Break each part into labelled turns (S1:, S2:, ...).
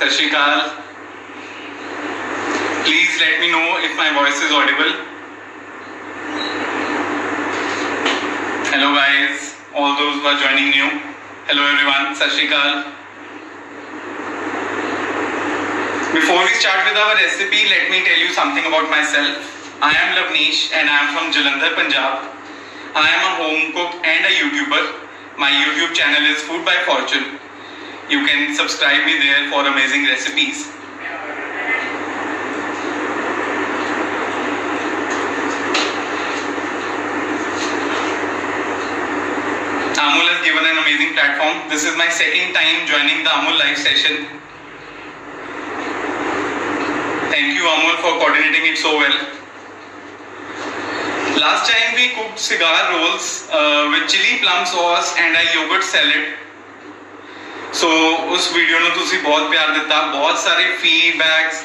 S1: Sat Shri Akal. Please let me know if my voice is audible. Hello guys, all those who are joining new. Hello everyone, Sat Shri Akal. Before we start with our recipe, let me tell you something about myself. I am Lavneesh and I am from Jalandhar, Punjab. I am a home cook and a YouTuber. My YouTube channel is Food by Fortune. You can subscribe me there for amazing recipes. Amul has given an amazing platform. This is my second time joining the Amul live session. Thank you Amul for coordinating it so well. Last time we cooked cigar rolls with chili plum sauce and a yogurt salad. So उस video ने तुसी बहुत प्यार दिता, बहुत सारे feedbacks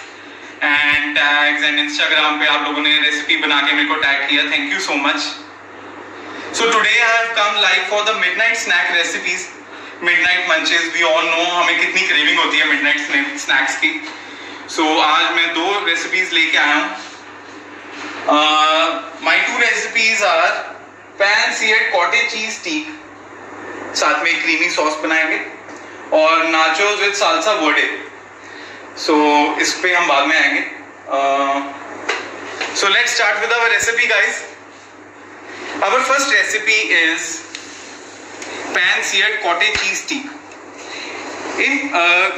S1: and tags and Instagram पे आप लोगों ने रेसिपी बना के मेरे को टैग किया. Thank you so much. So today I have come live for the midnight snack recipes, midnight munches. We all know हमें कितनी क्रेविंग होती है मिडनाइट स्नैक्स की. सो आज मैं 2 रेसिपीज लेके आया हूँ. My 2 recipes are pan-seared cottage cheese stick, साथ में क्रीमी सॉस बनाएंगे, और nachos with salsa verde. So इस पे हम बाद में आएंगे. So let's start with our recipe guys. Our first recipe is pan-seared cottage cheese stick.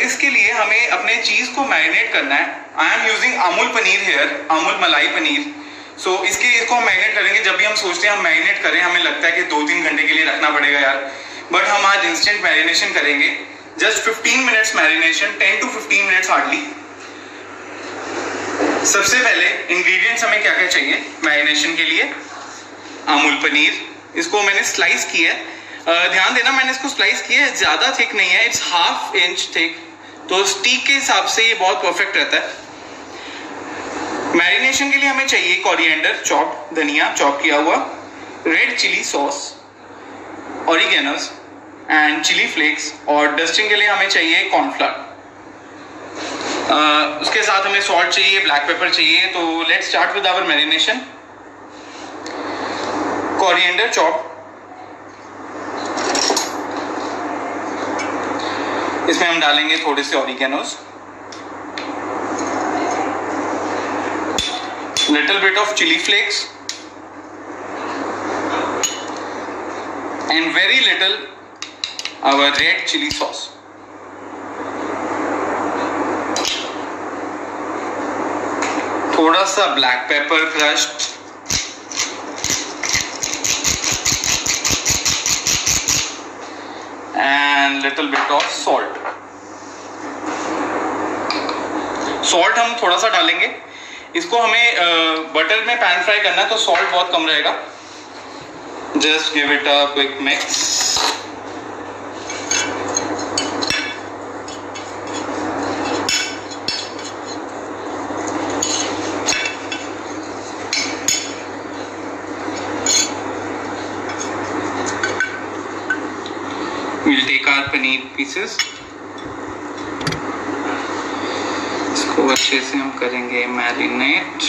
S1: इसके लिए हमें अपने चीज को मैरिनेट करना है. I am using Amul paneer here, Amul malai paneer. सो इसको हम मैरिनेट करेंगे. जब भी हम सोचते हैं हम मैरिनेट करें, हमें लगता है कि 2-3 घंटे के लिए रखना पड़ेगा यार, बट हम आज इंस्टेंट मैरिनेशन करेंगे. Just 15 minutes marination, 10 to 15 minutes hardly. सबसे पहले इंग्रेडिएंट्स हमें क्या क्या चाहिए मैरिनेशन के लिए. अमूल पनीर, इसको मैंने स्लाइस किया है. ध्यान देना मैंने इसको स्लाइस किया है, ज्यादा थिक नहीं है, इट्स ½ इंच थिक. तो स्टिक के हिसाब से ये बहुत परफेक्ट रहता है. मैरिनेशन के लिए हमें चाहिए कोरिएंडर चॉप, धनिया चॉप किया हुआ, red chilli sauce, oreganos and chilli flakes, और डस्टिंग के लिए हमें चाहिए कॉर्नफ्लावर. उसके साथ हमें सॉल्ट चाहिए, ब्लैक पेपर चाहिए. तो let's start with our marination. Coriander chop, इसमें हम डालेंगे थोड़े से ऑरिगेनोस, little bit of chili flakes and very little our red chili sauce. थोड़ा सा black pepper crushed and little bit of salt. Salt हम थोड़ा सा डालेंगे. इसको हमें बटर में पैन फ्राई करना है, तो सॉल्ट बहुत कम रहेगा. Just give it a quick mix. We'll take our paneer pieces. इसको अच्छे से हम करेंगे marinate.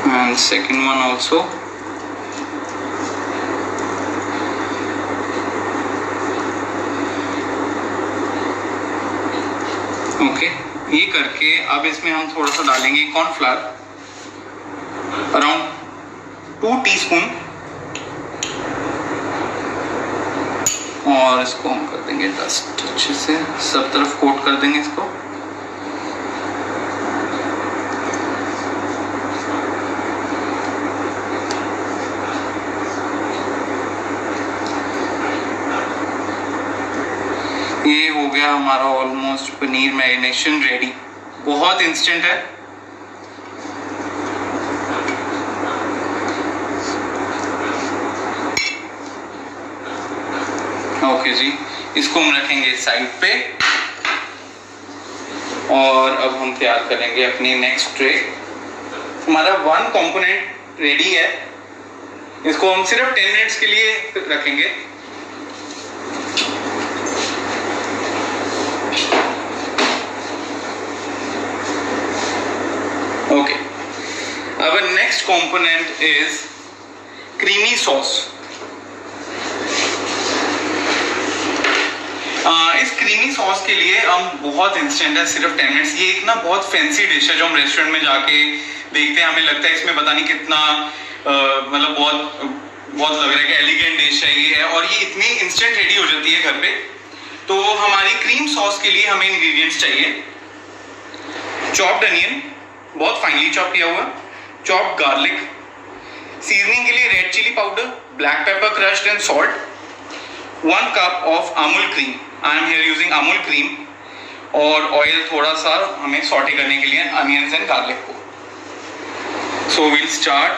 S1: And second one also. Okay, ये करके अब इसमें हम थोड़ा सा डालेंगे कॉर्नफ्लावर, अराउंड 2 टीस्पून, और इसको हम कर देंगे डस्ट अच्छे से, सब तरफ कोट कर देंगे इसको. ये हो गया हमारा ऑलमोस्ट पनीर मैरिनेशन रेडी. बहुत इंस्टेंट है. ओके जी, इसको हम रखेंगे साइड पे. और अब हम तैयार करेंगे अपनी नेक्स्ट ट्रे. हमारा 1 कंपोनेंट रेडी है. इसको हम सिर्फ 10 मिनट्स के लिए रखेंगे। Okay. Our next component is creamy sauce. इस क्रीमी सॉस के लिए हम बहुत इंस्टेंट है, सिर्फ 10 मिनट्स। ये एक ना बहुत फैंसी डिश है जो हम रेस्टोरेंट में जाके देखते हैं, हमें लगता है इसमें पता नहीं कितना मतलब बहुत लग रहा है कि एलिगेंट डिश है ये है, और ये इतनी इंस्टेंट रेडी हो जाती है घर पे। तो हमारी क्रीम सॉस के लिए हमें इंग्रेडिएंट्स चाहिए चॉप्ड अनियन, बहुत फाइनली चॉप किया हुआ, चॉप्ड गार्लिक, सीजनिंग के लिए red chilli powder, black pepper crushed and salt, 1 cup of Amul cream, I am here using Amul cream, और ऑयल थोड़ा सा हमें सॉटे करने के लिए अनियंस एंड गार्लिक को। So will start.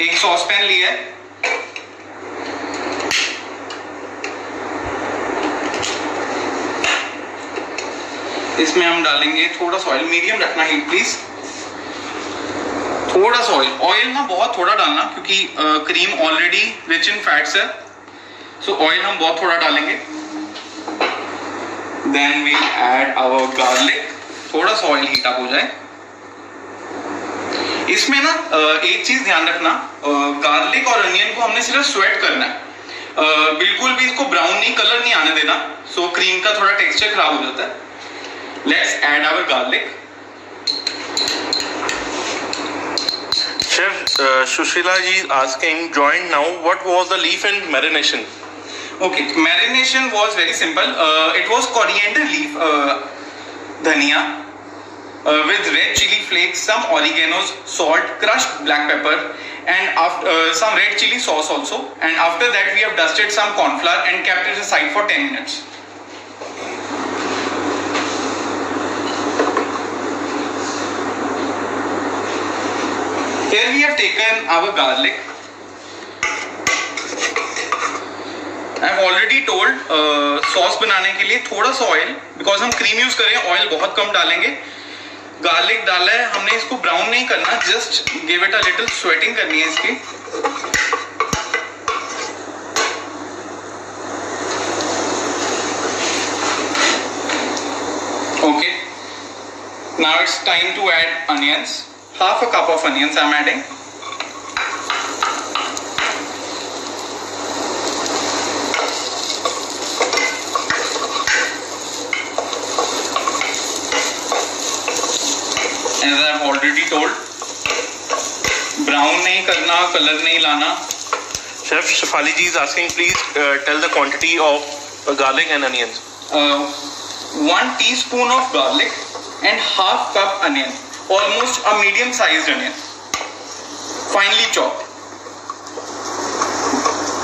S1: एक सॉस पैन लिया है, इसमें हम डालेंगे थोड़ा सा ऑयल, मीडियम रखना हीट प्लीज, थोड़ा सा ऑयल। ऑयल ना बहुत थोड़ा डालना क्योंकि cream already rich in fats है, सो ऑयल हम बहुत थोड़ा डालेंगे। Then we add our garlic, थोड़ा सा ऑयल हीट अप हो जाए। इसमें ना एक चीज ध्यान रखना, गार्लिक और अनियन को हमने सिर्फ स्वेट करना है, बिल्कुल भी इसको ब्राउन नहीं, कलर नहीं आने देना, सो क्रीम का थोड़ा टेक्सचर खराब हो जाता है। Let's add our garlic.
S2: Chef, Sushila ji is asking, joined now, what was the leaf and marination?
S1: Okay, marination was very simple. It was coriander leaf, dhania, with red chili flakes, some oreganos, salt, crushed black pepper, and after, some red chili sauce also. And after that, we have dusted some corn flour and kept it aside for 10 minutes. Here we have taken our garlic. I have already told sauce बनाने के लिए थोड़ा सा oil, because हम cream use करें, oil बहुत कम डालेंगे। Garlic डाला है हमने, इसको ब्राउन नहीं करना, just give it a little sweating करनी है इसकी। Okay, now it's time to add onions. Half a cup of onions I am adding. As I have already told, brown नहीं करना, color नहीं लाना।
S2: Chef Shefali ji is asking, please tell the quantity of garlic and onions.
S1: 1 teaspoon of garlic and half cup onion. Almost a medium sized onion, finely chopped.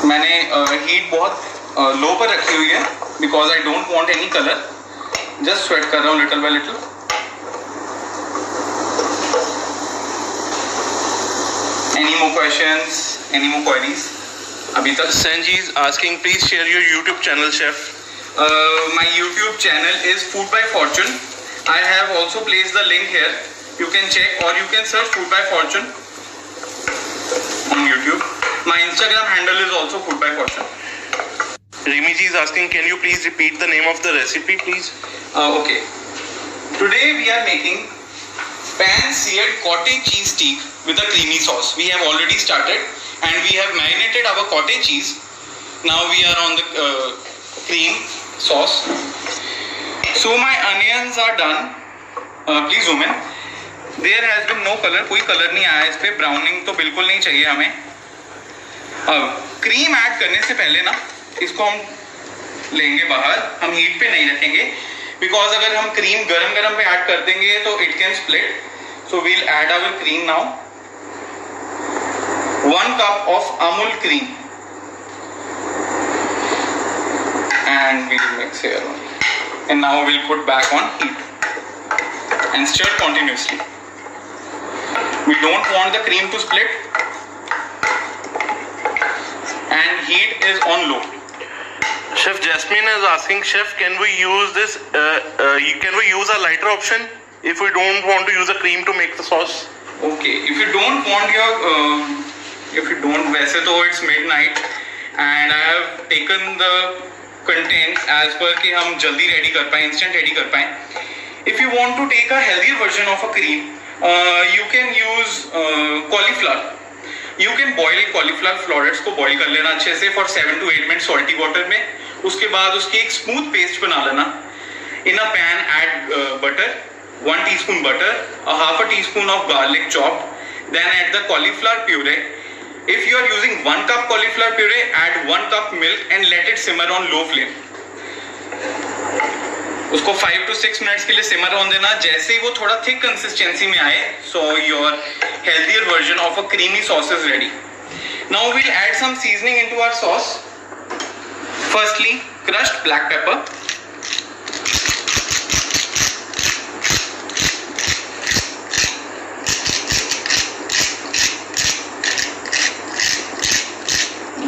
S1: मैंने heat बहुत लो पर रखी हुई है because I don't want any color. Just sweat कर रहा हूँ little by little. Any more questions? Any more queries? अभी तक
S2: Sanji is asking, please share your YouTube channel, chef.
S1: My YouTube channel is Food by Fortune. I have also placed the link here. You can check, or you can search Food by Fortune on YouTube. My Instagram handle is also Food by Fortune.
S2: Rimi ji is asking, can you please repeat the name of the recipe, please?
S1: Okay. Today we are making pan-seared cottage cheese steak with a creamy sauce. We have already started, and we have marinated our cottage cheese. Now we are on the cream sauce. So my onions are done. Please zoom in. There has been no color, कोई colour नहीं आया इस पे, browning तो बिल्कुल नहीं चाहिए हमें। अब क्रीम ऐड करने से पहले ना इसको हम लेंगे बाहर, हम हीट पे नहीं रखेंगे, बिकॉज अगर हम क्रीम गरम गरम पे ऐड कर देंगे तो it can split. So we'll add our cream now. 1 cup of Amul cream, and we'll mix here only. And now we'll put back on heat and stir continuously. We don't want the cream to split, and heat is on low.
S2: Chef Jasmine is asking, chef, can we use this? Can we use a lighter option if we don't want to use a cream to make the sauce?
S1: Okay, if you don't want if you don't, वैसे तो it's midnight and I have taken the content as per कि हम जल्दी ready कर पाएं, instant ready कर पाएं. If you want to take a healthier version of a cream, you can use cauliflower. You can boil cauliflower florets को boil कर लेना अच्छे से for 7 to 8 minutes salty water में. उसके बाद उसकी एक smooth paste बना लेना. In a pan add butter, 1 teaspoon butter, a half a teaspoon of garlic chopped. Then add the cauliflower puree. If you are using 1 cup cauliflower puree, add 1 cup milk and let it simmer on low flame. उसको 5 to 6 minutes के लिए simmer होने देना. जैसे ही वो थोड़ा thick consistency में आए, so your healthier version of a creamy sauce is ready. Now we'll add some seasoning into our sauce. Firstly, crushed black pepper.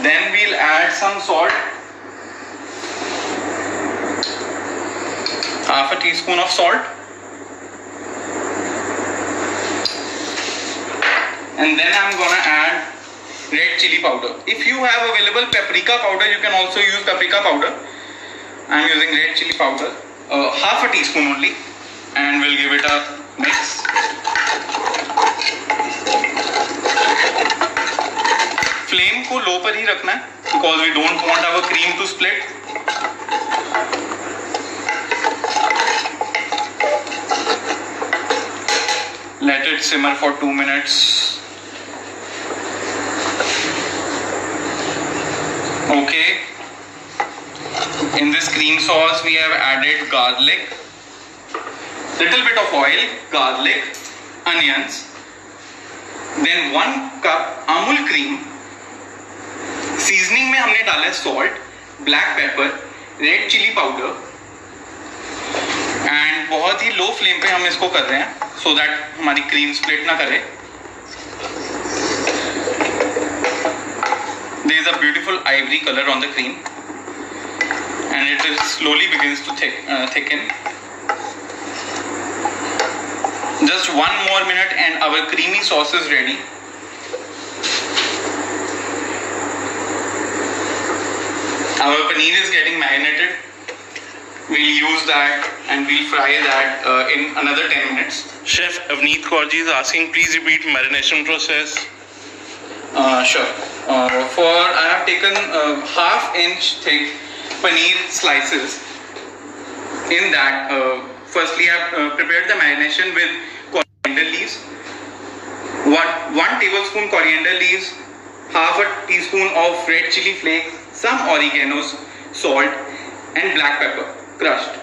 S1: Then we'll add some salt. Half a teaspoon of salt. And then I'm gonna add red chili powder. If you have available paprika powder, you can also use paprika powder. I'm using red chili powder, half a teaspoon only, and we'll give it a mix. Flame को low पर ही रखना है because we don't want our cream to split. Let it simmer for 2 minutes. Okay. In this cream sauce, we have added garlic, little bit of oil, garlic, onions. Then 1 cup Amul cream. Seasoning में हमने डाला salt, black pepper, red chili powder. And बहुत ही low flame पे हम इसको कर रहे हैं so that हमारी cream split ना करे. There is a beautiful ivory color on the cream and it is slowly begins to thicken. Just 1 more minute and our creamy sauce is ready. Our paneer is getting marinated. We'll use that and we'll fry that in another 10 minutes.
S2: Chef Avneet Kaurji is asking, please repeat marination process.
S1: Sure. I have taken half-inch thick paneer slices. In that, firstly I have prepared the marination with coriander leaves, 1 tablespoon coriander leaves, half a teaspoon of red chili flakes, some oreganos, salt, and black pepper crushed,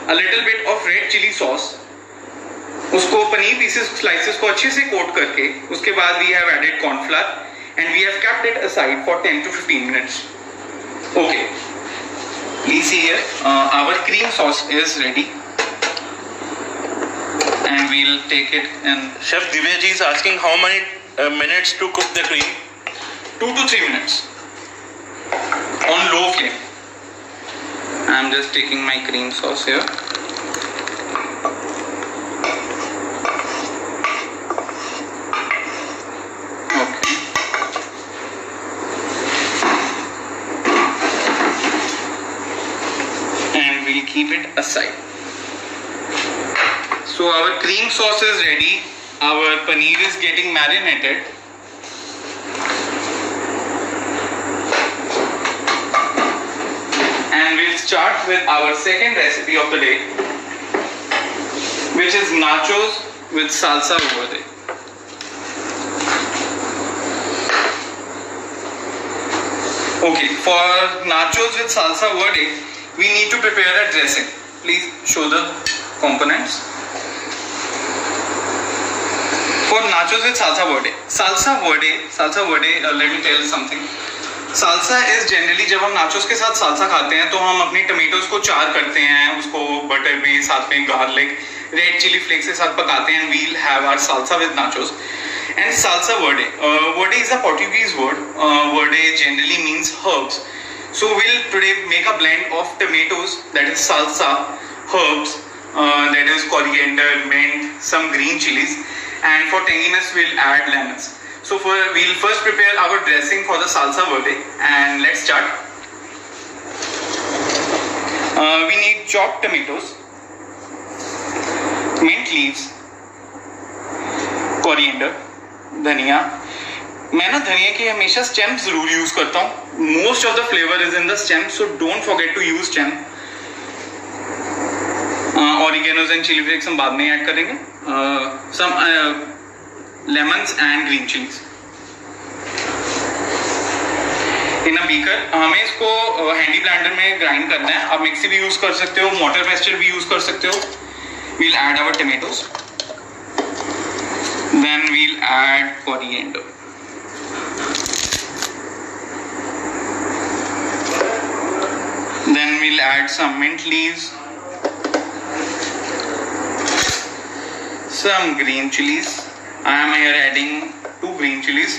S1: a little bit of red chili sauce. उसको paneer pieces slices को अच्छे से coat करके उसके बाद we have added corn flour and we have kept it aside for 10 to 15 minutes. Okay, please see here, our cream sauce is ready and we'll take it. And
S2: Chef Divyaji is asking how many minutes to cook the cream.
S1: 2 to 3 minutes on low flame. I'm just taking my cream sauce here. Okay. And we'll keep it aside. So our cream sauce is ready. Our paneer is getting marinated. And we'll start with our second recipe of the day, which is nachos with salsa verde. Okay, for nachos with salsa verde, we need to prepare a dressing. Please show the components. For nachos with salsa verde, let me tell you something. Salsa is generally जब हम nachos के साथ salsa खाते हैं तो हम अपने tomatoes को चार करते हैं, उसको बटर में साथ में गार्लिक रेड चिली फ्लेक्स के साथ पकाते हैं. We'll have our salsa with nachos and salsa verde. Verde is a Portuguese word. Verde generally means herbs. So will today make a blend of tomatoes, that is salsa, herbs, that is coriander, mint, some green chilies, and for tanginess we'll add lemons. So we'll first prepare our dressing for the salsa verde, and let's start. We need chopped tomatoes, mint leaves, coriander, धनिया. मैं ना धनिया की हमेशा stem जरूर use करता हूँ. Most of the flavour is in the stem, so don't forget to use stem. Oreganos and chilli flakes हम बाद में ऐड करेंगे. Some lemons and green chillies in a beaker. हमें इसको हैंडी ब्लेंडर में ग्राइंड करना है. आप मिक्सी भी यूज कर सकते हो, मोटर पेस्टर भी यूज कर सकते हो. We'll add our tomatoes, then we'll add coriander. Then we'll add some mint leaves, some green chilies. I am here adding 2 green chilies.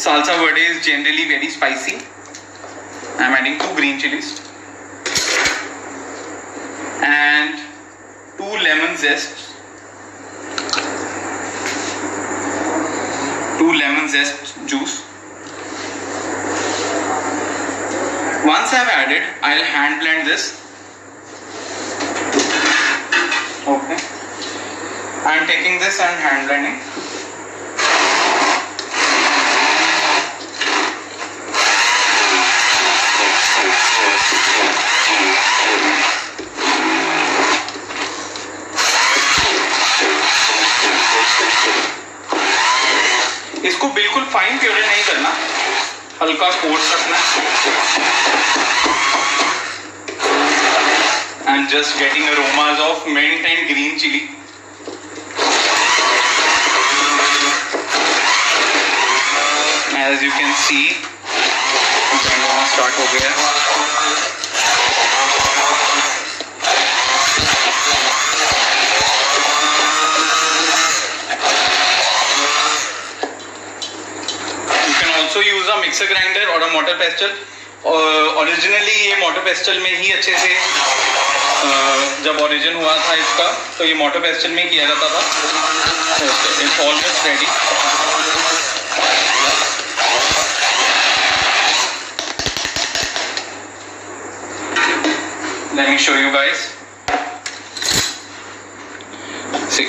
S1: Salsa verde is generally very spicy. I am adding 2 green chilies and 2 lemon zest. 2 lemon zest juice. Once I have added, I'll hand blend this. Okay. I'm taking this and hand blending. इसको बिल्कुल fine puree नहीं करना, हल्का coat रखना. And just getting aromas of mint and green chili. As you can see, start हो गया. You can also use a mixer grinder or a mortar pestle. Originally ये motor pastel में ही अच्छे to जब ओरिजिन हुआ था इसका, तो ये मोटर पेस्टल में किया जाता था. It's almost ready. Let me show you guys. See,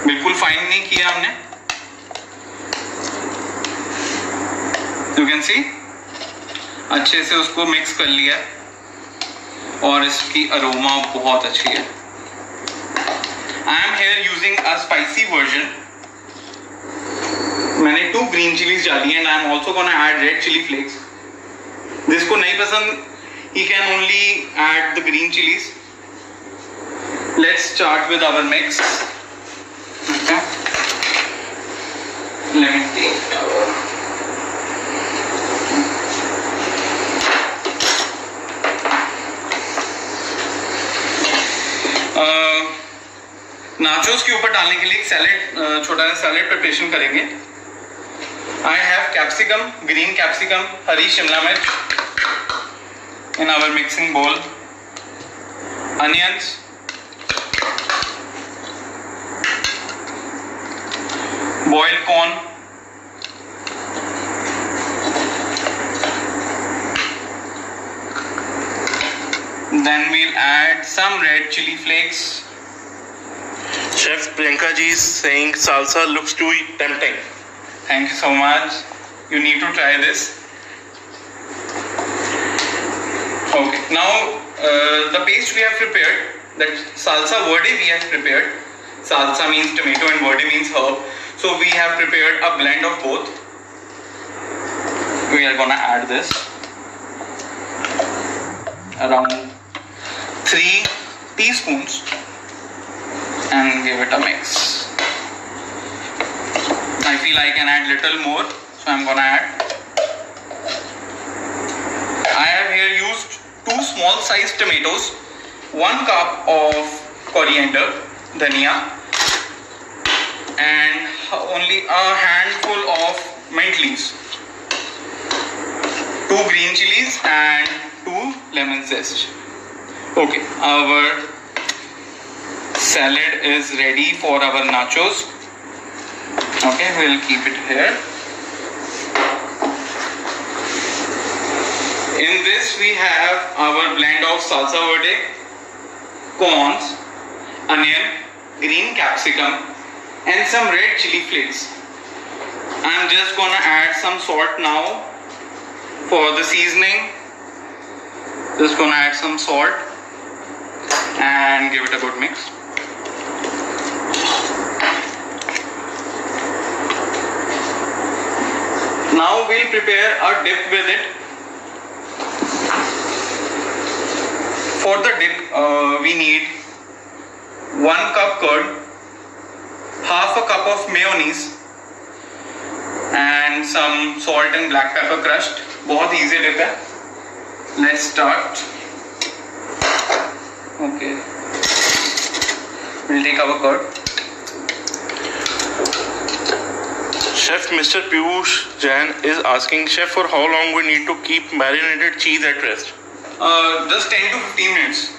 S1: बिल्कुल फाइन नहीं किया हमने. यू कैन सी अच्छे से उसको मिक्स कर लिया और इसकी अरोमा बहुत अच्छी है. I am here using a spicy version. मैंने 2 ग्रीन चिलीज डाली and I am also gonna add red chilli flakes. जिसको नहीं पसंद, he can only add the green chilies. Let's start with our mix. Okay. Let me take our nachos के ऊपर डालने के लिए एक सैलेड, छोटा सा सैलेड प्रिपरेशन करेंगे. I have capsicum, green capsicum, हरी शिमला मिर्च in our mixing bowl, onions, boiled corn, then we'll add some red chili flakes.
S2: Chef Priyanka ji is saying salsa looks too tempting.
S1: Thank you so much. You need to try this. Okay, now the paste we have prepared, that salsa verde we have prepared. Salsa means tomato and verde means herb. So we have prepared a blend of both. We are gonna add this around 3 teaspoons and give it a mix. I feel I can add little more, so I'm gonna add. I have here used 2 small sized tomatoes, 1 cup of coriander, dhania, and only a handful of mint leaves, 2 green chilies and 2 lemon zest. Okay, our salad is ready for our nachos. Okay, we'll keep it here. In this we have our blend of salsa verde, corns, onion, green capsicum and some red chili flakes. I'm just gonna add some salt now for the seasoning. Just gonna add some salt and give it a good mix. Now we'll prepare a dip with it. For the dip, we need 1 cup curd, half a cup of mayonnaise and some salt and black pepper crushed. बहुत easy dip है. Let's start. Okay. We'll take our curd.
S2: Chef Mr. Piyush Jain is asking, Chef, for how long we need to keep marinated cheese at rest?
S1: Just 10 to 15 minutes.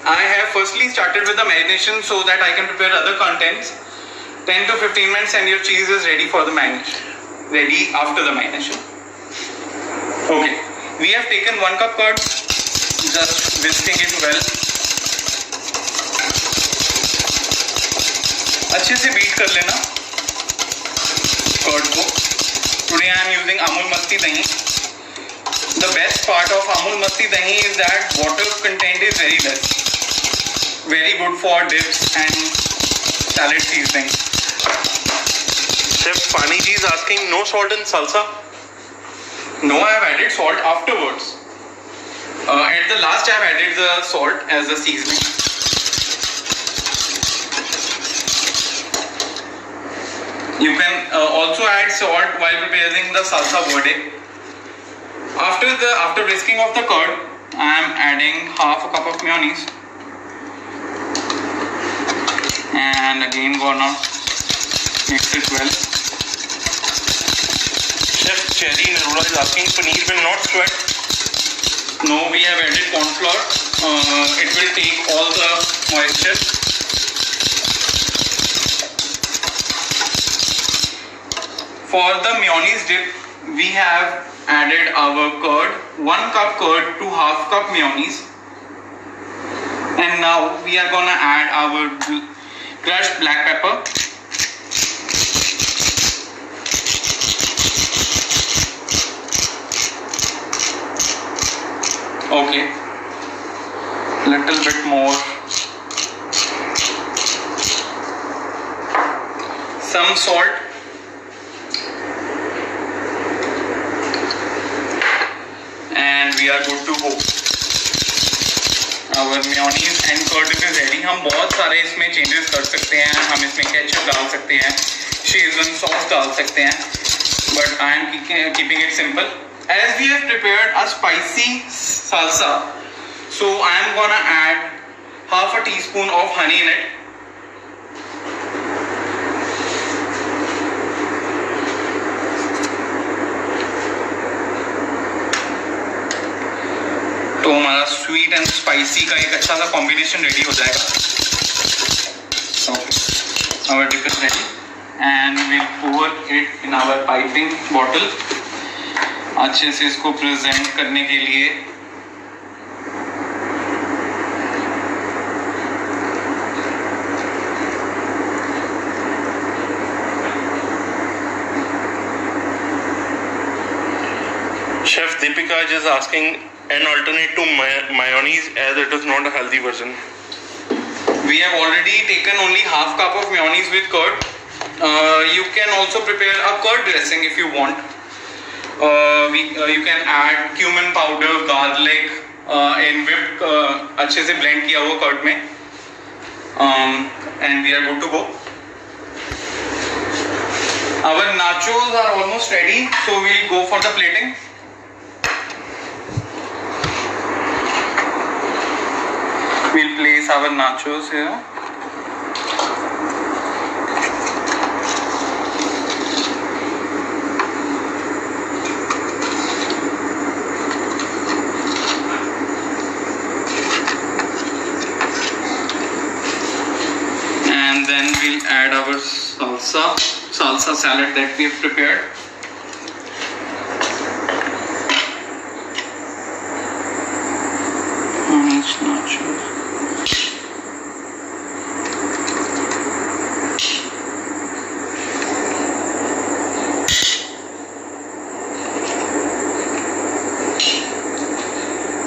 S1: I have firstly started with the marination so that I can prepare other contents. 10 to 15 minutes and your cheese is ready for the marination. Ready after the marination. Okay. We have taken 1 cup curd. Just whisking it well. अच्छे से beat कर लेना curd को. Today I am using Amul Masti Dahi. The best part of Amul Masti Dahi is that water content is very less. Very good for dips and salad seasoning.
S2: Chef Pani ji is asking, no salt in salsa?
S1: No, I have added salt afterwards. At the last I have added the salt as a seasoning. You can also add salt while preparing the salsa verde. After whisking of the curd, I am adding half a cup of mayonnaise. And again gonna mix it well.
S2: Chef Cherry Narula is asking, paneer will not sweat?
S1: No, we have added corn flour. It will take all the moisture. For the mayonnaise dip, we have added our curd, 1 cup curd to half cup mayonnaise. And now we are gonna add our crushed black pepper. Okay, little bit more. Some salt. And we are good to go. Our mayonnaise and curd is ready. हम बहुत सारे इसमें changes कर सकते हैं. हम इसमें ketchup डाल सकते हैं, Szechuan sauce डाल सकते हैं. But I am keeping it simple. As we have prepared a spicy salsa, so I am gonna add half a teaspoon of honey in it. तो हमारा स्वीट एंड स्पाइसी का एक अच्छा सा कॉम्बिनेशन रेडी हो जाएगा. Our dip is ready and we'll pour it in our piping bottle. अच्छे से इसको प्रेजेंट करने के लिए
S2: Chef Deepika is asking an alternate to mayonnaise as it is not a healthy version.
S1: we have already taken only half cup of mayonnaise with curd. You can also prepare a curd dressing if you want. You can add cumin powder, garlic in whipped अच्छे से blend किया हुआ curd में. And we are good to go. Our nachos are almost ready, so we'll go for the plating. We'll place our nachos here. And then we'll add our salsa. salsa salad that we have prepared. Each nachos.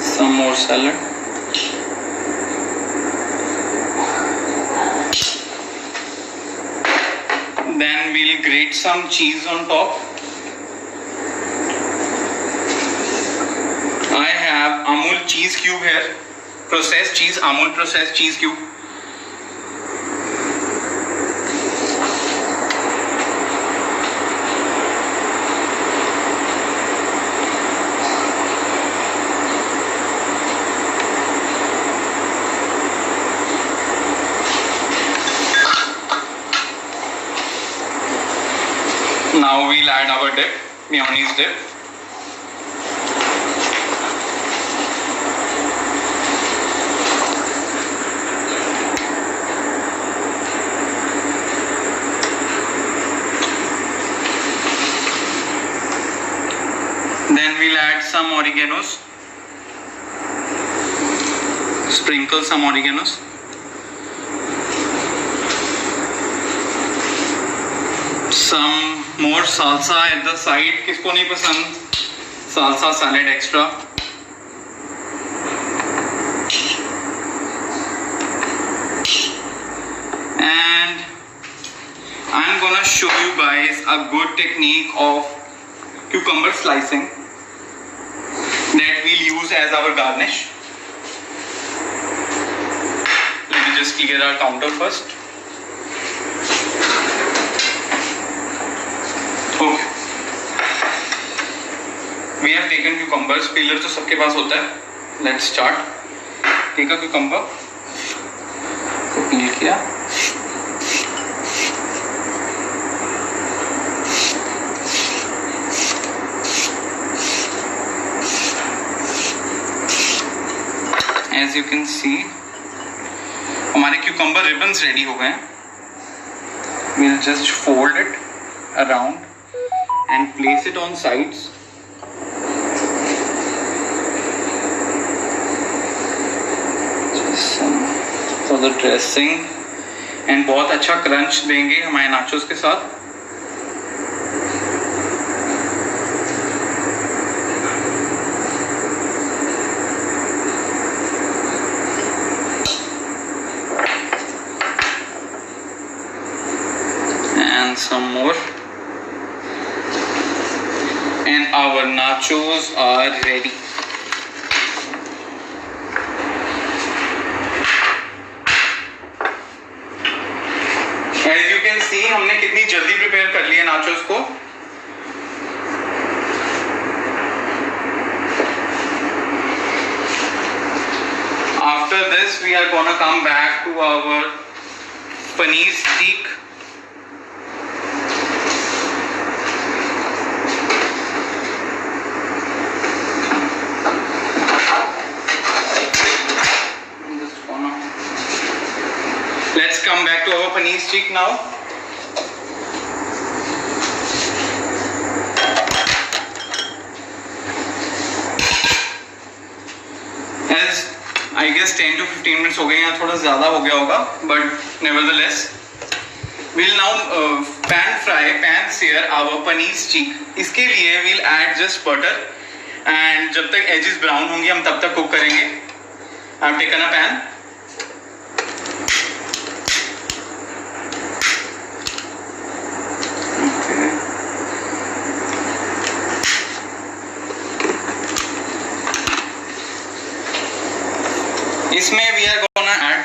S1: Some more salad. Then we'll grate some cheese on top. I have Amul cheese cube here. Processed cheese, Amul processed cheese cube. Now we'll add our dip, mayonnaise dip. Then we'll add some oreganos. Sprinkle some oreganos. Some more salsa at the side. किसको नहीं पसंद salsa salad extra? And I'm gonna show you guys a good technique of cucumber slicing that we'll use as our garnish. Let me just clear our counter first. Okay. We have taken cucumbers. Peeler तो सबके पास होता है. Let's start. Take a cucumber. Peel किया. As you can see, हमारे cucumber ribbons ready हो गए हैं. We'll just fold it around and place it on sides. Just some for the dressing and बहुत अच्छा क्रंच देंगे हमारे नाचोस के साथ. And some more. And our nachos are ready. As you can see, हमने कितनी जल्दी प्रिपेयर कर लिया नाचोस को. After this, we are gonna come back to our paneer steak. Let's come back to our paneer stick now. As I guess 10 to 15 minutes हो गए या थोड़ा ज़्यादा हो गया होगा, but nevertheless, we'll now pan sear our paneer stick. इसके लिए we'll add just butter and जब तक edges brown होंगी हम तब तक cook करेंगे. I've taken a pan. इसमें we are gonna add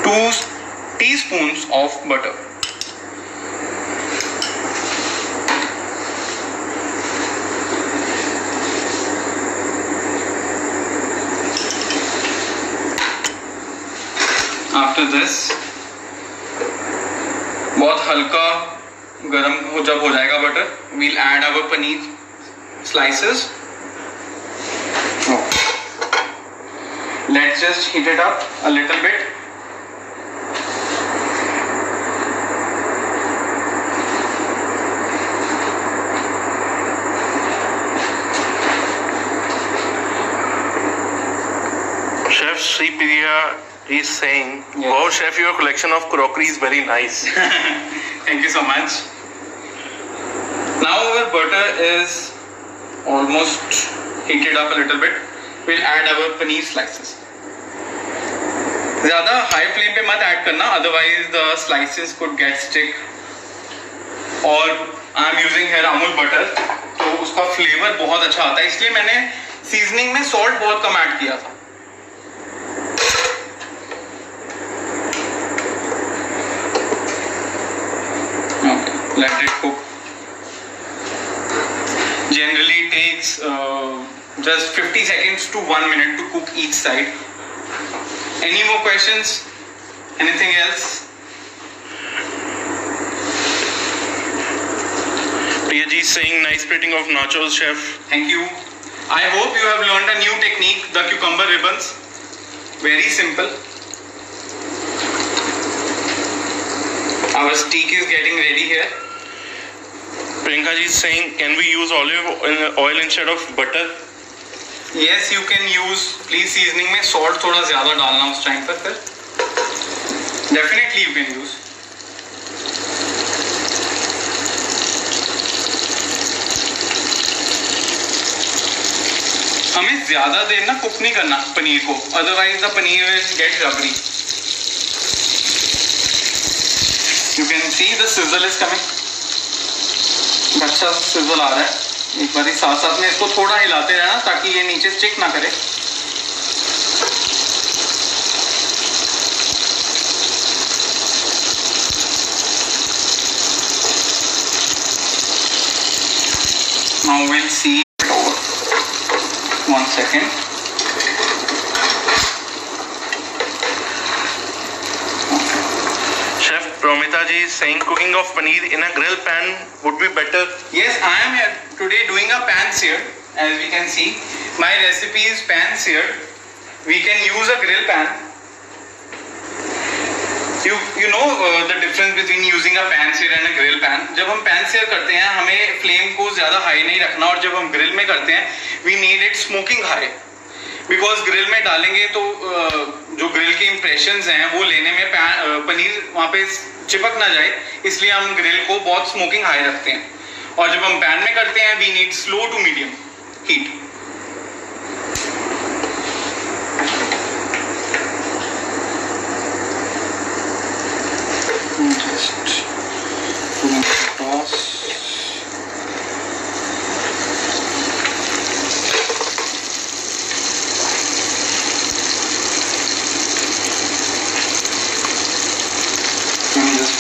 S1: 2 teaspoons of butter. After this, बहुत हल्का गरम हो जब हो जाएगा butter, we'll add our paneer slices. Let's just heat it up a little bit.
S2: Sri Priya is saying,
S1: Yes.
S2: "Wow, chef, your collection of crockery is very nice."
S1: Thank you so much. Now our butter is almost heated up a little bit. We'll add our paneer slices. ज़्यादा high flame पे मत add करना, otherwise the slices could get stick. और I am using here Amul butter, तो उसका flavour बहुत अच्छा आता है, इसलिए मैंने सीजनिंग में सॉल्ट बहुत कम ऐड किया था. Okay, let it cook. Generally takes just 50 seconds to 1 minute to cook each side. Any more questions? Anything else?
S2: Priya ji is saying, "Nice plating of nachos, chef."
S1: Thank you. I hope you have learned a new technique, the cucumber ribbons. Very simple. Our steak is getting ready here.
S2: Priyanka ji is saying, "Can we use olive oil instead of butter?"
S1: Yes, you can use. Please seasoning में salt थोड़ा ज़्यादा डालना उस time पर फिर. Definitely you can use. हमें ज़्यादा देर ना कुक नहीं करना पनीर को, otherwise the paneer will get rubbery. You can see the sizzle is coming. अच्छा sizzle आ रहा है. एक बार साथ साथ में इसको थोड़ा हिलाते रहना ताकि ये नीचे स्टिक ना करे. Now we'll see it over. 1 second.
S2: Chef Promita ji is saying, "Cooking of paneer in a grill pan would be better."
S1: Yes, I am here today doing a pan seared. As we can see, my recipe is pan seared. We can use a grill pan. You know the difference between using a pan sear and a grill pan. जब हम pan sear करते हैं हमें flame को ज़्यादा high नहीं रखना, और जब हम ग्रिल में करते हैं we need it smoking high. Because grill में डालेंगे तो जो ग्रिल के इम्प्रेशंस हैं वो लेने में पनीर वहाँ पे चिपक ना जाए, इसलिए हम ग्रिल को बहुत स्मोकिंग हाई रखते हैं. और जब हम पैन में करते हैं we need slow to medium heat.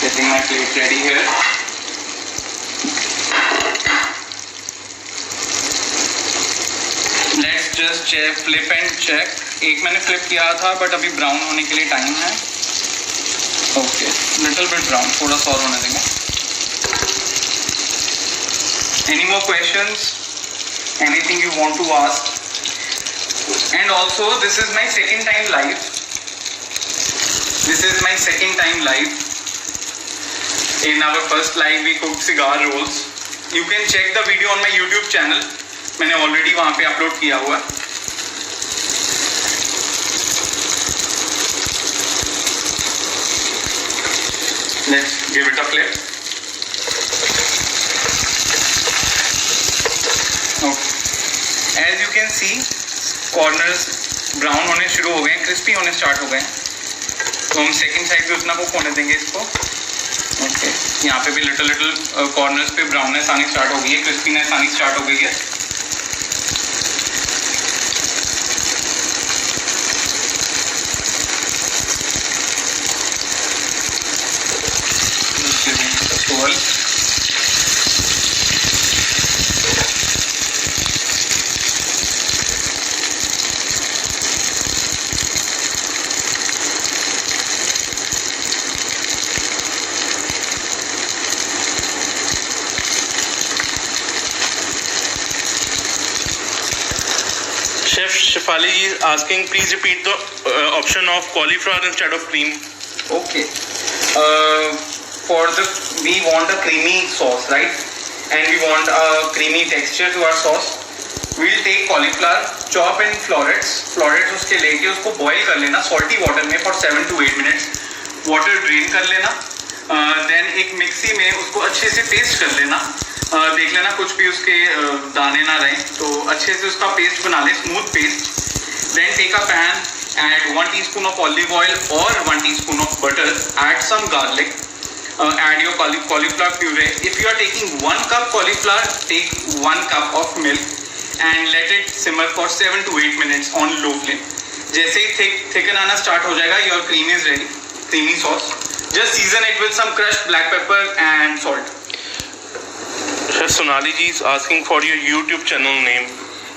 S1: Getting my plate ready here. Let's just check, flip and check. एक मैंने flip किया था बट अभी ब्राउन होने के लिए टाइम है. ओके, लिटिल बिट ब्राउन, थोड़ा सा और होने देंगे. Any more questions? Anything you want to ask? And also this is my second time live. This is my second time live. In our first live we cooked cigar rolls. You can check the video on my YouTube channel. मैंने already वहाँ पे upload किया हुआ. Let's give it a flip. Okay. As you can see, corners brown होने शुरू हो गए, crispy होने start हो गए. तो हम second side भी उतना cook होने देंगे इसको. ओके, यहाँ पे भी लिटिल कॉर्नर्स पे ब्राउननेस आनी स्टार्ट हो गई है, क्रिस्पीनेस आनी स्टार्ट हो गई है.
S2: Chef Shefali is asking, please repeat the option of cauliflower instead of cream.
S1: Okay. We want a creamy sauce, right? And we want a creamy texture to our sauce. we'll take cauliflower, chop in florets उसके लेके उसको boil कर लेना salty water में for 7 to 8 minutes. Water drain कर लेना. Then एक mixie में उसको अच्छे से पेस्ट कर लेना. देख लेना कुछ भी उसके दाने ना रहें, तो अच्छे से उसका पेस्ट बना ले, smooth paste. Then take a pan, add 1 teaspoon of olive oil or 1 teaspoon of butter. Add some garlic. Add your cauliflower puree. If you are taking 1 cup cauliflower, take 1 cup of milk and let it simmer for 7 to 8 minutes on low flame. जैसे ही thicken आना start हो जाएगा, your cream is ready. Creamy sauce. Just season it with some crushed black pepper and salt.
S2: Chef Sonali ji is asking for your YouTube channel name.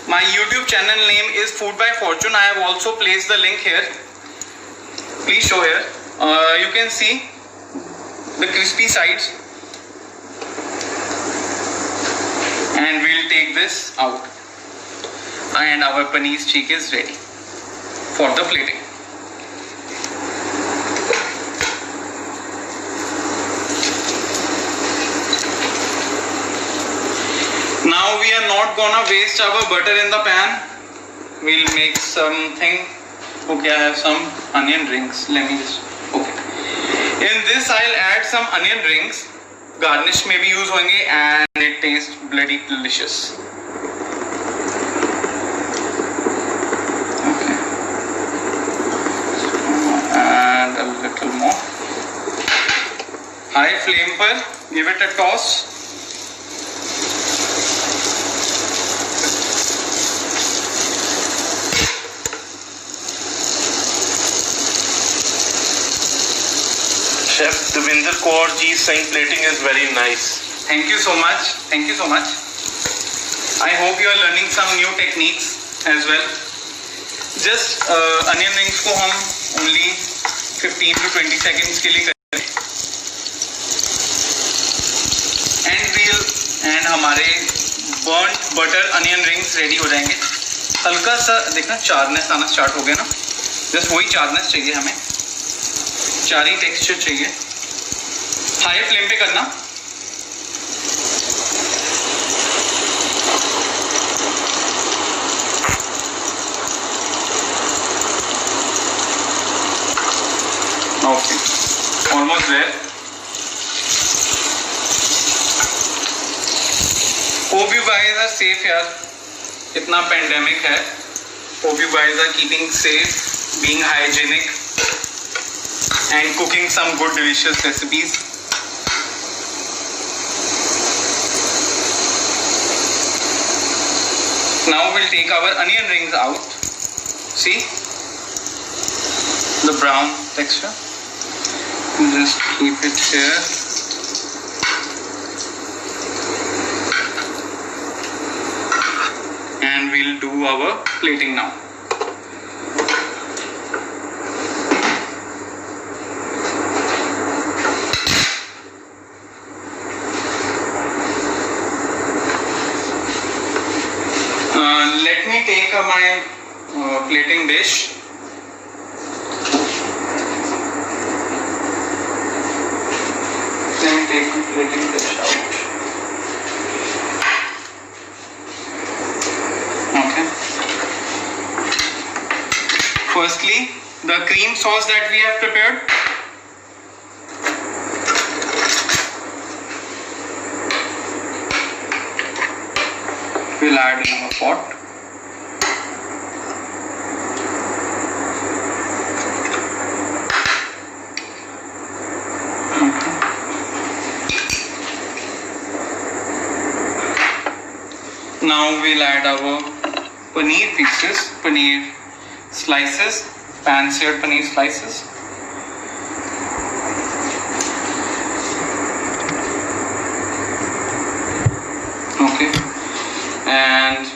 S1: My YouTube channel name is Food by Fortune. I have also placed the link here. Please show here. You can see the crispy sides. And we'll take this out. And our paneer cheek is ready for the plating. Now we are not gonna waste our butter in the pan. We'll make something. Okay, I have some onion rings. Let me just. Okay. In this, I'll add some onion rings. Garnish में भी use होंगे and it tastes bloody delicious. Okay. And a little more. High flame पर give it a toss.
S2: Chef Devinder Kaur ji is saying plating is very nice.
S1: Thank you so much. Thank you so much. I hope you are learning some new techniques as well. Just onion rings को हम only 15 to 20 seconds के लिए करेंगे. And हमारे burnt butter onion rings ready हो जाएंगे. हल्का सा देखना चारनेस आना स्टार्ट हो गया ना. Just वही चारनेस चाहिए हमें. चारी टेक्सचर चाहिए. हाई फ्लेम पे करना. Okay, almost there. Hope you guys are safe यार. इतना पेंडेमिक है. Hope you guys are keeping safe, being hygienic and cooking some good delicious recipes. Now we'll take our onion rings out. See the brown texture. Just keep it here. And we'll do our plating now. Let me take my plating dish. Let me take my plating dish out. Okay. Firstly, the cream sauce that we have prepared. We'll add in our pot. Now we'll add our paneer pieces, paneer slices, pan-seared paneer slices. Okay. And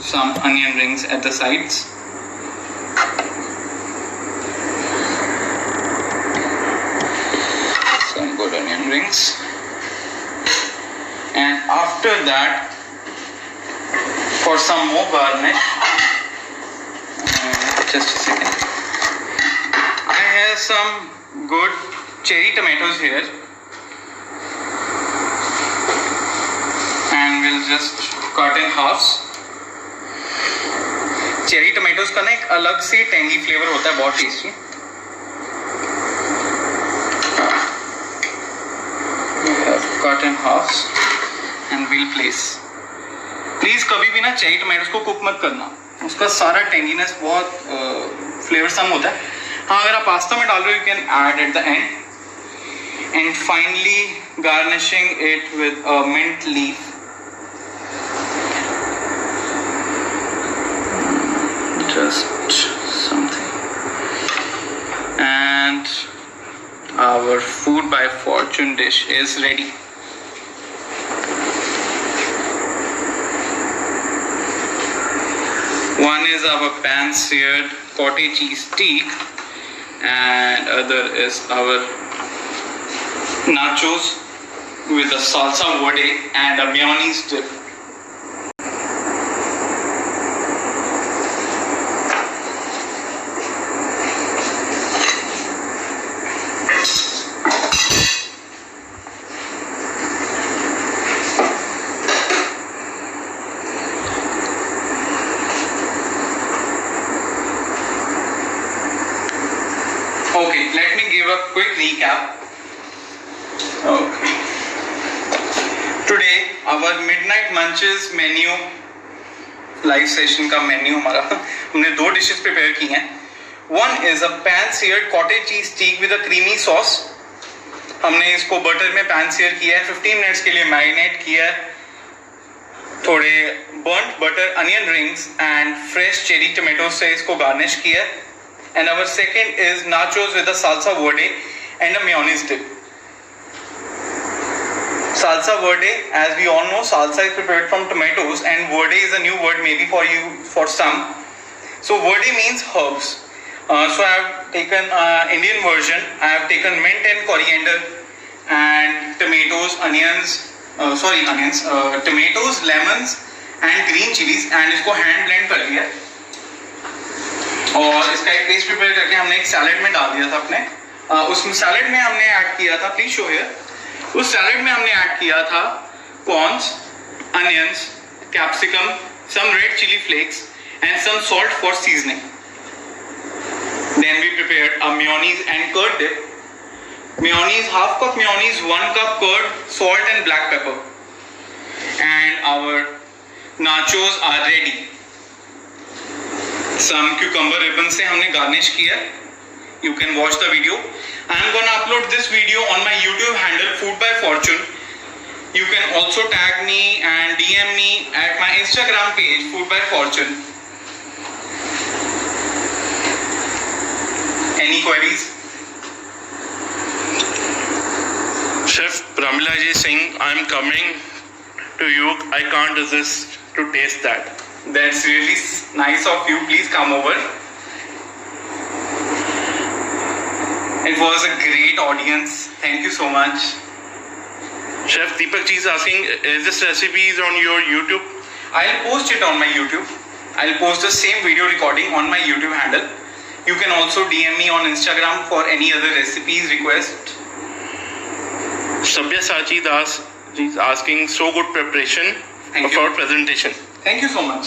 S1: some onion rings at the sides. Some good onion rings. And after that, for some more garnish, just a second, I have some good cherry tomatoes here, and we'll just cut in halves. Cherry tomatoes का ना एक अलग से tangy flavour होता है, बहुत tasty. Cut in half and will place. Please कभी भी ना चेरी टमाटोज को कुक मत करना, उसका सारा टेंगीनेस बहुत फ्लेवर सम होता है। हाँ, अगर आप पास्ता में डाल रहे हो, you can add at the end. And finally garnishing it with a mint leaf. Just something. And our food by fortune dish is ready. One is our pan-seared cottage cheese steak, and other is our nachos with a salsa verde and a mayonnaise dip. Okay, let me give a quick recap. Okay. Today, our midnight munches menu, live session का menu हमारा, हमने 2 dishes prepare की हैं. One is a pan-seared cottage cheese steak with a creamy sauce. हमने इसको butter में pan sear किया है, 15 minutes के लिए marinate किया है. थोड़े burnt butter onion rings and fresh cherry tomatoes से इसको garnish किया है. And our second is nachos with a salsa verde and a mayonnaise dip. Salsa verde, as we all know, salsa is prepared from tomatoes, and verde is a new word maybe for you, for some. So verde means herbs. So I have taken Indian version. I have taken mint and coriander and tomatoes, tomatoes, lemons and green chilies, and इसको hand blend कर लिया. और इसका एक paste prepare करके हमने एक salad में डाल दिया था अपने। उस सैलेड में हमने ऐड किया था, प्लीज शो हियर, उस सैलेड में हमने ऐड किया था corns, onions, capsicum, some red chilli flakes and some salt for seasoning. Then we prepared a mayonnaise and curd dip. Mayonnaise, half cup mayonnaise, 1 cup curd, salt and black pepper. And our nachos are ready. Some cucumber ribbons से हमने garnish किया. You can watch the video. I am gonna upload this video on my YouTube handle Food by Fortune. You can also tag me and DM me at my Instagram page Food by Fortune. Any queries?
S2: Chef Pramila ji is saying, I am coming to you. I can't resist to taste that.
S1: That's really nice of you. Please come over. It was a great audience. Thank you so much.
S2: Chef Deepak ji is asking, is this recipe is on your YouTube?
S1: I'll post it on my YouTube. I'll post the same video recording on my YouTube handle. You can also DM me on Instagram for any other recipes request.
S2: Sabya Sachi Das ji is asking, so good preparation for presentation.
S1: Thank you so much.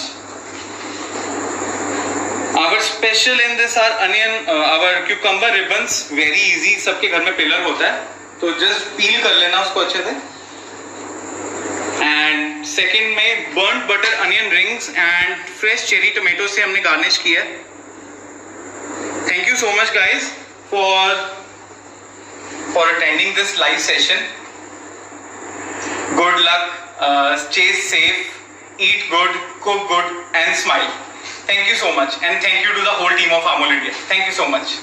S1: Our special in this are our cucumber ribbons. Very easy. सबके घर में peeler होता है, तो just peel कर लेना उसको अच्छे से. And second में burnt butter onion rings and fresh cherry tomatoes से हमने garnish किया. Thank you so much guys for attending this live session. Good luck. Stay safe. Eat good, cook good, and smile. Thank you so much, and thank you to the whole team of Amol India. Thank you so much.